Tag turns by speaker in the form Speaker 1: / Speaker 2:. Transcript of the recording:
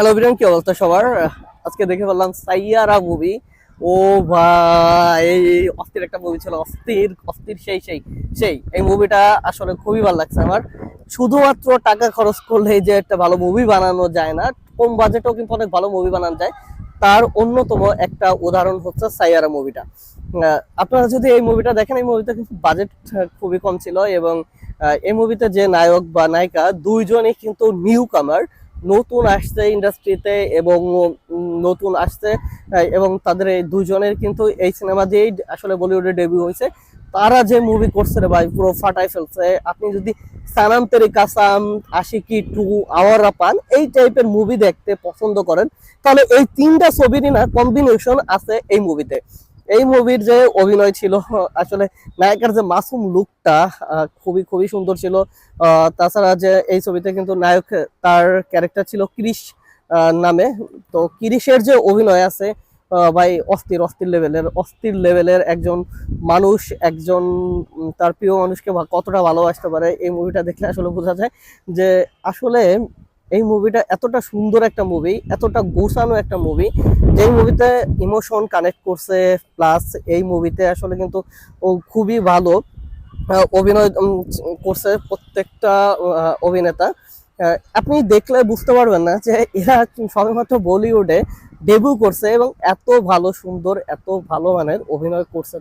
Speaker 1: Hello everyone, কি অবস্থা সবার? আজকে দেখে ফেললাম সাইয়ারা মুভি। ও ভাই, এই অস্থির একটা মুভি ছিল, অস্থির অস্থির, সেই সেই সেই এই মুভিটা আসলে খুবই ভালো লাগছে আমার। শুধুমাত্র টাকা খরচ করলে যে একটা ভালো মুভি বানানো যায় না, কম বাজেটেও কিন্তু অনেক ভালো মুভি বানানো যায়। তার অন্যতম একটা উদাহরণ হচ্ছে সাইয়ারা মুভিটা। আপনারা যদি এই মুভিটা দেখেন, এই মুভিতে কিন্তু বাজেট খুবই কম ছিল, এবং এই মুভিতে যে নায়ক বা নায়িকা দুইজনই কিন্তু নিউ কামার, নতুন আসছে ইন্ডাস্ট্রিতে, এবং নতুন আসছে। এবং তাদের এই দুজনের কিন্তু এই সিনেমা দিয়েই আসলে বলিউডে ডেবিউ হয়েছে। তারা যে মুভি করছে রে ভাই, পুরো ফাটাই ফেলছে। আপনি যদি সানাম তেরি কাসাম, আশিকি টু, আওয়ারা পান এই টাইপের মুভি দেখতে পছন্দ করেন, তাহলে এই তিনটা ছবিরই না কম্বিনেশন আছে এই মুভিতে। এই মুভির যে অভিনয় ছিল, আসলে নায়িকার যে মাসুম লুকটা খুবই খুবই সুন্দর ছিল। তাছাড়া যে এই ছবিতে কিন্তু নায়ক, তার ক্যারেক্টার ছিল ক্রিশ নামে। তো ক্রিশের যে অভিনয় আছে, ভাই অস্থির অস্থির লেভেলের, অস্থির লেভেলের একজন মানুষ, একজন তার প্রিয় মানুষকে কতটা ভালোবাসতে পারে এই মুভিটা দেখলে আসলে বোঝা যায় যে আসলে এই মুভিটা এতটা সুন্দর একটা মুভি, এতটা গোছানো একটা মুভি, যেই মুভিতে ইমোশন কানেক্ট করছে। প্লাস এই মুভিতে আসলে কিন্তু ও খুবই ভালো অভিনয় করছে প্রত্যেকটা অভিনেতা। আপনি দেখলে বুঝতে পারবেন না যে এরা সবেমাত্র বলিউডে ডেবিউ করছে এবং এত ভালো সুন্দর, এত ভালো মানের অভিনয় করছে